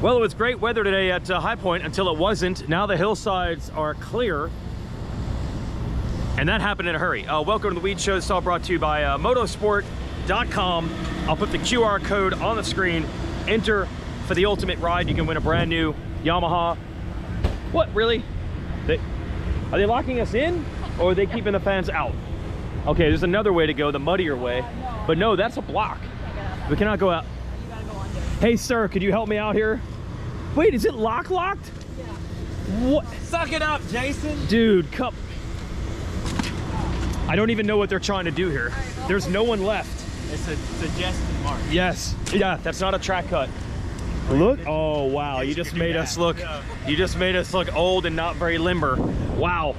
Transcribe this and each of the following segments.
Well, it was great weather today at High Point until it wasn't. Now the hillsides are clear. And that happened in a hurry. Welcome to the Weege Show. It's all brought to you by motosport.com. I'll put the QR code on the screen. Enter for the ultimate ride. You can win a brand new Yamaha. What, really? Are they locking us in, or are they keeping the fans out? Okay, there's another way to go, the muddier way. But no, that's a block. We cannot go out. You gotta go under. Hey, sir, could you help me out here? Wait, is it locked? Yeah. What? Suck it up, Jason. Dude, come. I don't even know what they're trying to do here. There's no one left. It's a suggested mark. Yes. Yeah, that's not a track cut. Look. Oh, wow. You just made us look. You just made us look old and not very limber. Wow.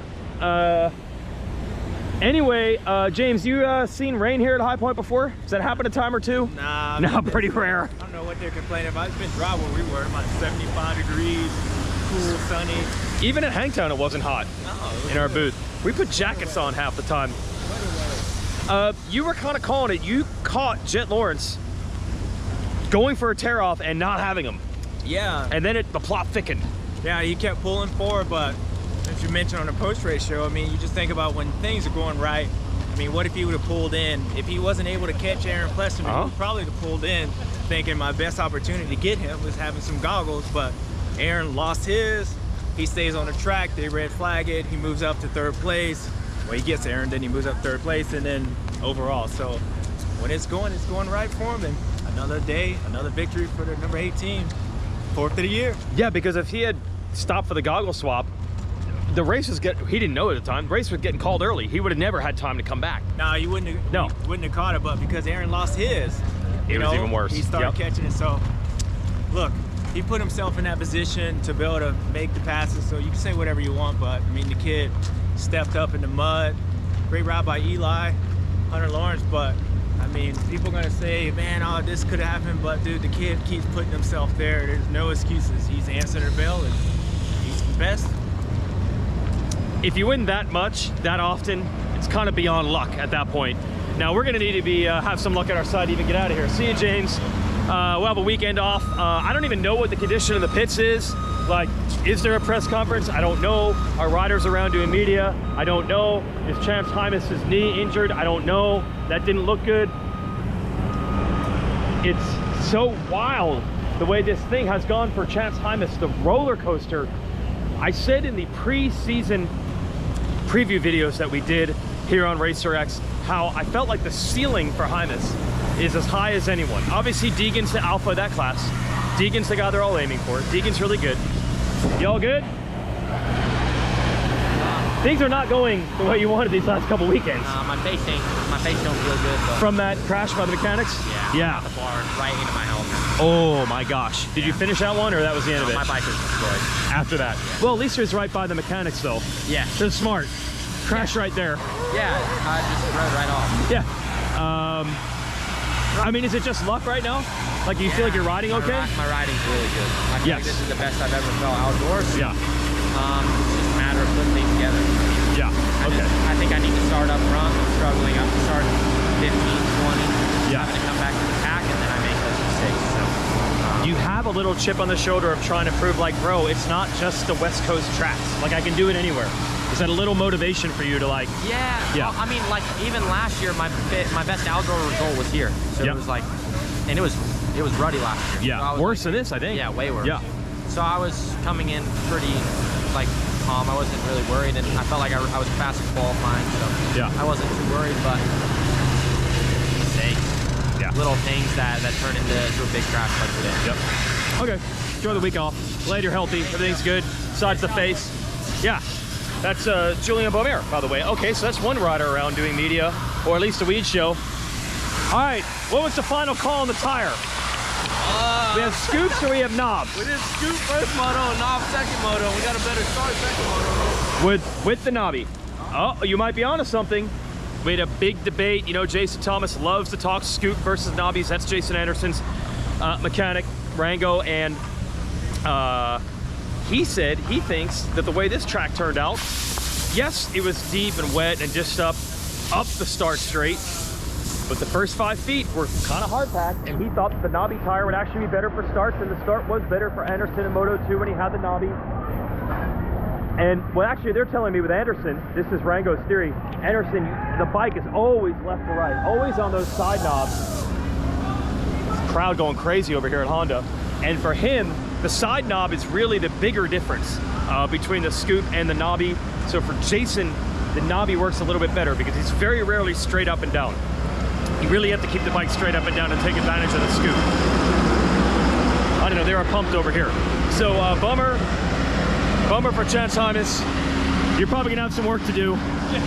Anyway, James, you seen rain here at High Point before? Has that happened a time or two? Nah. No, pretty rare. I don't know what they're complaining about. It's been dry where we were, about 75 degrees, cool, sunny. Even at Hangtown, it wasn't hot in our booth. We put jackets on half the time. You were kind of calling it. You caught Jet Lawrence going for a tear off and not having him. Yeah. And then the plot thickened. Yeah, he kept pulling forward, but as you mentioned on the post-race show, I mean, you just think about when things are going right. I mean, what if he would have pulled in? If he wasn't able to catch Aaron Pleston, he would probably have pulled in, thinking my best opportunity to get him was having some goggles, but Aaron lost his. He stays on the track, they red flag it, he moves up to third place. Well, he gets Aaron, then he moves up third place, and then overall. So when it's going right for him, and another day, another victory for the number 18, 4th of the year. Yeah, because if he had stopped for the goggle swap, the race was he didn't know at the time, the race was getting called early. He would have never had time to come back. No, he wouldn't have caught it, but because Aaron lost his, it was even worse. He started catching it. So look, he put himself in that position to be able to make the passes. So you can say whatever you want, but I mean, the kid stepped up in the mud. Great ride by Eli, Hunter Lawrence, but I mean, people are gonna say, man, oh, this could have happened, but dude, the kid keeps putting himself there. There's no excuses. He's answered the bell, and he's the best. If you win that much, that often, it's kind of beyond luck at that point. Now we're gonna need to have some luck at our side to even get out of here. See you, James. We'll have a weekend off. I don't even know what the condition of the pits is. Like, is there a press conference? I don't know. Are riders around doing media? I don't know. Is Champs Hymas' knee injured? I don't know. That didn't look good. It's so wild the way this thing has gone for Champs Hymas, the roller coaster. I said in the pre-season preview videos that we did here on Racer X, how I felt like the ceiling for Hymas is as high as anyone. Obviously, Deegan's the alpha of that class. Deegan's the guy they're all aiming for. Deegan's really good. Y'all good? Things are not going the way you wanted these last couple weekends. My face don't feel good. But from that crash by the mechanics? Yeah. The bar right into my helmet. Oh my gosh. Did you finish that one, or that was the end of it? My bike was destroyed. After that? Yeah. Well, at least it was right by the mechanics though. Yeah. They're smart. Crash right there. Yeah, I just rode right off. Yeah. I mean, is it just luck right now? Like, you feel like you're riding okay? My riding's really good. I feel like this is the best I've ever felt outdoors. Yeah. It's just a matter of putting things together. Yeah, okay. I think I need to start up front. I'm struggling up to start 15, 20. Yeah. Having to come back to the pack, and then I make those mistakes. So, you have a little chip on the shoulder of trying to prove, like, bro, it's not just the West Coast tracks. Like, I can do it anywhere. Is that a little motivation for you to, like... Yeah. Well, I mean, like, even last year, my best outdoor result was here. So it was like... And it was ruddy last year. Yeah, so worse than this, I think. Yeah, way worse. Yeah. So I was coming in pretty, like, calm. I wasn't really worried, and I felt like I was fast at qualifying, so yeah. I wasn't too worried, but mistakes. Yeah. Little things that turn into a big crash like today. Yep. Okay. Enjoy the week off. Glad you're healthy. Everything's good. Besides the face. Yeah. That's Julian Beaumer, by the way. Okay, so that's one rider around doing media, or at least a Weege Show. All right, what was the final call on the tire? We have scoops or we have knobs? We did scoop first moto and knob second moto. We got a better start second moto. With the knobby. Oh, you might be onto something. We had a big debate. You know, Jason Thomas loves to talk scoop versus knobbies. That's Jason Anderson's mechanic, Rango, and he said he thinks that the way this track turned out, yes, it was deep and wet and just up the start straight, but the first 5 feet were kind of hard packed, and he thought that the knobby tire would actually be better for starts, and the start was better for Anderson in Moto 2 when he had the knobby. And well, actually, they're telling me with Anderson, this is Rango's theory, Anderson, the bike is always left to right, always on those side knobs. Crowd going crazy over here at Honda. And for him, the side knob is really the bigger difference between the scoop and the knobby. So for Jason, the knobby works a little bit better because he's very rarely straight up and down. You really have to keep the bike straight up and down and take advantage of the scoop. I don't know, they are pumped over here. So bummer for Chance Hymas. You're probably gonna have some work to do.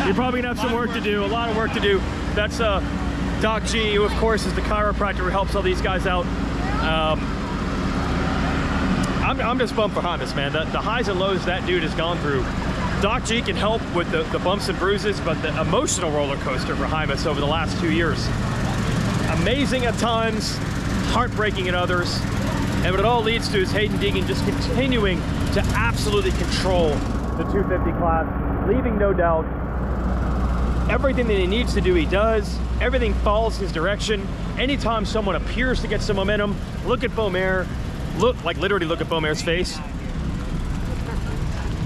You're probably gonna have some work to do, a lot of work to do. That's Doc G, who of course is the chiropractor who helps all these guys out. I'm just bummed for Hymas, man. The highs and lows that dude has gone through. Doc G can help with the bumps and bruises, but the emotional roller coaster for Hymas over the last 2 years. Amazing at times, heartbreaking at others. And what it all leads to is Hayden Deegan just continuing to absolutely control the 250 class, leaving no doubt. Everything that he needs to do, he does. Everything follows his direction. Anytime someone appears to get some momentum, look at Beaumer. Literally look at Beaumer's face.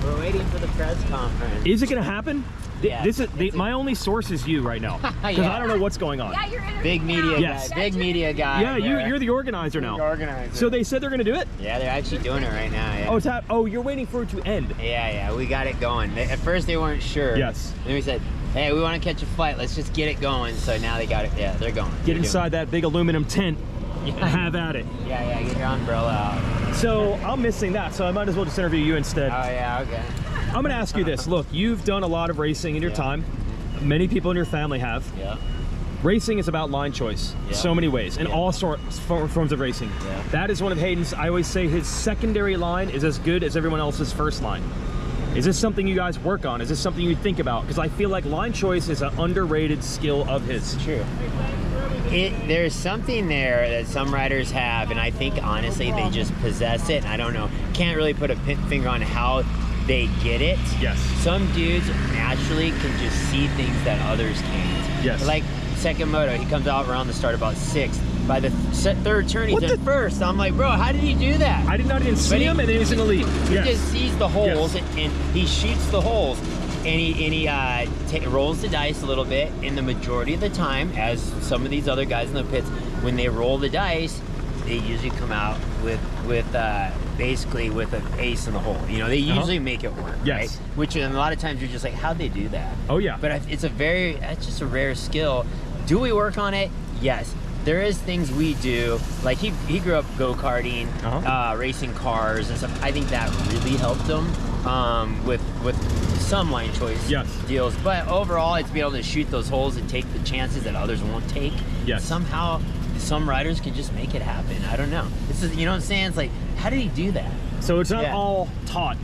We're waiting for the press conference. Is it gonna happen? Yeah, My only source is you right now, because Yeah. I don't know what's going on. Yeah, you're in Big media Yes. guy. Big media guy. Yeah, you're the organizer now. The organizer. So they said they're gonna do it? Yeah, they're actually doing it right now. Yeah. Oh, you're waiting for it to end. Yeah, we got it going. At first they weren't sure. Yes. Then we said, hey, we want to catch a flight. Let's just get it going. So now they got it. Yeah, they're going. Get inside that big aluminum tent and have at it. Yeah, get your umbrella out. So I'm missing that, so I might as well just interview you instead. Oh yeah, okay. I'm gonna ask you this. Look, you've done a lot of racing in your time. Many people in your family have. Yeah. Racing is about line choice in so many ways, in all forms of racing. Yeah. That is one of Hayden's, I always say his secondary line is as good as everyone else's first line. Is this something you guys work on? Is this something you think about? Because I feel like line choice is an underrated skill of his. True. There's something there that some riders have, and I think honestly they just possess it. I don't know. Can't really put a finger on how they get it. Yes. Some dudes naturally can just see things that others can't. Yes. Like second moto, he comes out around the start about 6th. By the third turn, he's in first. I'm like, bro, how did he do that? I did not even see him, and then he's in the lead. He just sees the holes and he shoots the holes. And he rolls the dice a little bit, and the majority of the time, as some of these other guys in the pits, when they roll the dice, they usually come out with basically with an ace in the hole. You know, they usually make it work, right? Which, and a lot of times you're just like, how'd they do that? Oh yeah. But that's just a rare skill. Do we work on it? Yes. There is things we do, like he grew up go-karting, racing cars and stuff. I think that really helped him with some line choice deals. But overall, it's being able to shoot those holes and take the chances that others won't take. Yes. Somehow, some riders can just make it happen. I don't know. This is, you know what I'm saying? It's like, how did he do that? So it's not all taught.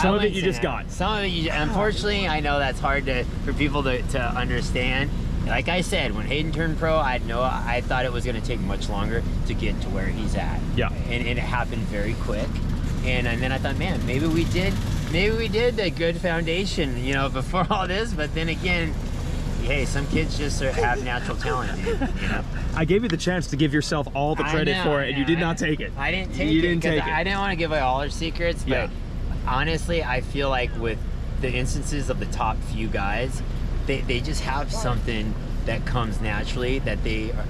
Some of it you just got. Some of it, unfortunately, I know that's hard for people to understand. Like I said, when Hayden turned pro, I thought it was going to take much longer to get to where he's at. Yeah. And it happened very quick. And then I thought, man, maybe we did a good foundation, you know, before all this. But then again, hey, some kids just have natural talent, dude, you know? I gave you the chance to give yourself all the credit for it, and you did not take it. I didn't take it because I didn't want to give away all our secrets. But honestly, I feel like with the instances of the top few guys, they just have something that comes naturally that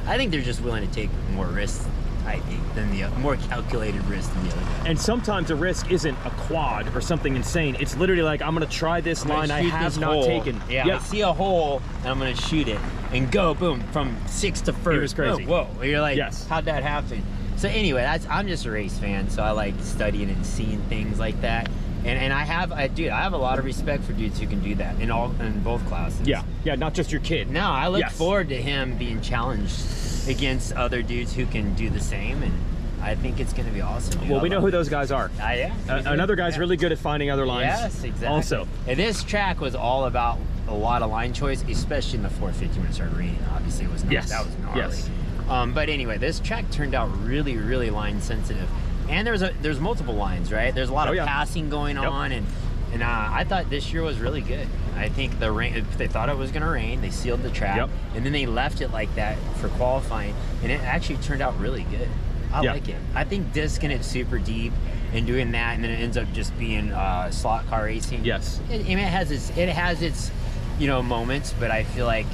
I think they're just willing to take more risks, I think, than the more calculated risk than the other guys. And sometimes a risk isn't a quad or something insane. It's literally like, I'm gonna try this line I have not taken. Yeah, I see a hole and I'm gonna shoot it and go, boom, from 6th to 1st. It was crazy. Whoa. You're like, how'd that happen? So anyway, I'm just a race fan, so I like studying and seeing things like that. And I have a lot of respect for dudes who can do that in both classes. Yeah, not just your kid. No, I look forward to him being challenged against other dudes who can do the same, and I think it's going to be awesome. Dude. Well, we know who those guys are. Another guy's really good at finding other lines. Yes, exactly. Also, and this track was all about a lot of line choice, especially in the 450 when it started raining. Obviously, it was not. That was gnarly. But anyway, this track turned out really, really line sensitive. And there's multiple lines, right? There's a lot of passing going on, and And I thought this year was really good. I think the rain, they thought it was going to rain. They sealed the track, and then they left it like that for qualifying, and it actually turned out really good. I like it. I think disking it super deep and doing that, and then it ends up just being slot car racing. Yes. It has its you know, moments, but I feel like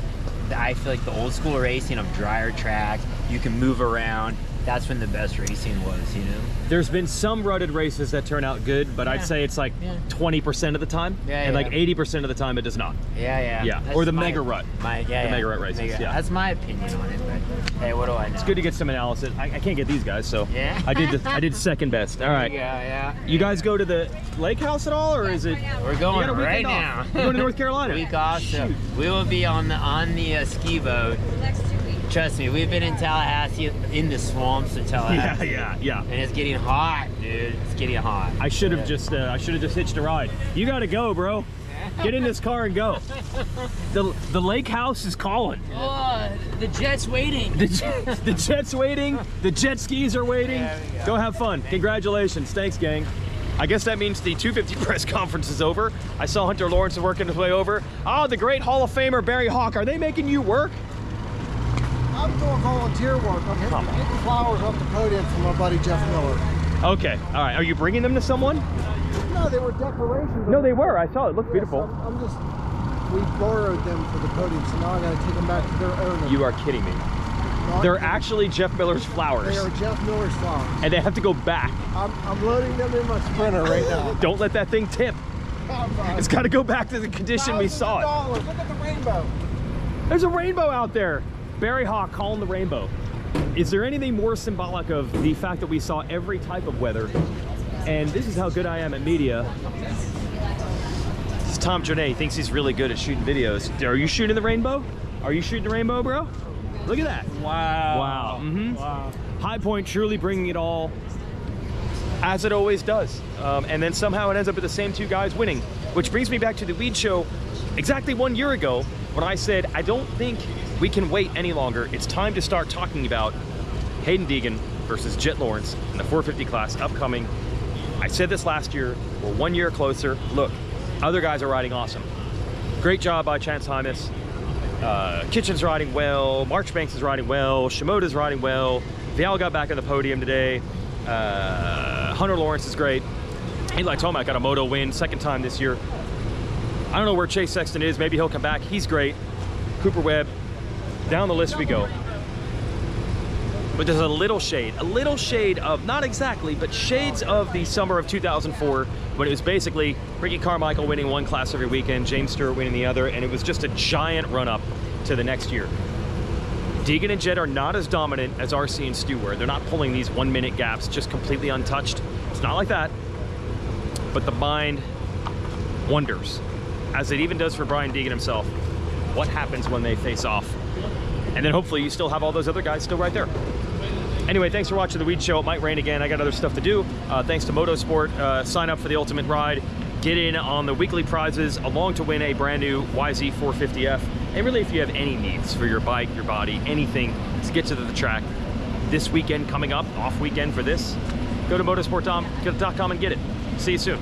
the old school racing of drier track, you can move around. That's when the best racing was, you know? There's been some rutted races that turn out good, but I'd say it's like 20% of the time, and like 80% of the time it does not. Yeah. Or the mega rut. The mega rut races. That's my opinion on it, but hey, what do I know? It's good to get some analysis. I can't get these guys, so I did second best. All right. You guys go to the lake house at all, or is it? We're going right now. We're going to North Carolina. Week off, so we will be on the ski boat. Trust me, we've been in Tallahassee, in the swamps of Tallahassee. Yeah. And it's getting hot, dude. It's getting hot. I should have just hitched a ride. You got to go, bro. Get in this car and go. The lake house is calling. Oh, the jet's waiting. The jet's waiting. The jet skis are waiting. Go have fun. Congratulations. Thanks, gang. I guess that means the 250 press conference is over. I saw Hunter Lawrence working his way over. Oh, the great Hall of Famer Barry Hawk. Are they making you work? I'm doing volunteer work. I'm hitting flowers off the podium for my buddy Jeff Miller. Okay, all right. Are you bringing them to someone? No, they were decorations. No, they were. I saw it. It looked beautiful. We borrowed them for the podium, so now I got to take them back to their owner. You are kidding me. They're actually Jeff Miller's flowers. They are Jeff Miller's flowers. And they have to go back. I'm loading them in my Sprinter right now. Don't let that thing tip. It's got to go back to the condition we saw it. Look at the rainbow. There's a rainbow out there. Barry Hawk calling the rainbow. Is there anything more symbolic of the fact that we saw every type of weather? And this is how good I am at media. This is Tom Jornet. Thinks he's really good at shooting videos. Are you shooting the rainbow? Are you shooting the rainbow, bro? Look at that. Wow. Wow. High Point truly bringing it all, as it always does. And then somehow it ends up with the same two guys winning, which brings me back to the Weege Show exactly 1 year ago when I said, I don't think we can wait any longer. It's time to start talking about Hayden Deegan versus Jet Lawrence in the 450 class upcoming. I said this last year, we're 1 year closer. Look, other guys are riding awesome. Great job by Chance Hymas. Kitchen's riding well, Marchbanks is riding well, Shimoda's riding well, Vial got back on the podium today, Hunter Lawrence is great. Eli Tomac got a moto win, second time this year. I don't know where Chase Sexton is, maybe he'll come back, he's great. Cooper Webb, down the list we go. But there's a little shade of, not exactly, but shades of the summer of 2004, when it was basically Ricky Carmichael winning one class every weekend, James Stewart winning the other, and it was just a giant run-up to the next year. Deegan and Jet are not as dominant as RC and Stu were. They're not pulling these 1 minute gaps just completely untouched. It's not like that. But the mind wonders, as it even does for Brian Deegan himself, what happens when they face off. And then hopefully you still have all those other guys still right there. Anyway, thanks for watching the Weege Show. It might rain again. I got other stuff to do. Thanks to Motorsport. Sign up for the Ultimate Ride. Get in on the weekly prizes, along to win a brand new YZ450F. And really, if you have any needs for your bike, your body, anything to get to the track this weekend coming up, off weekend for this, go to motorsport.com and get it. See you soon.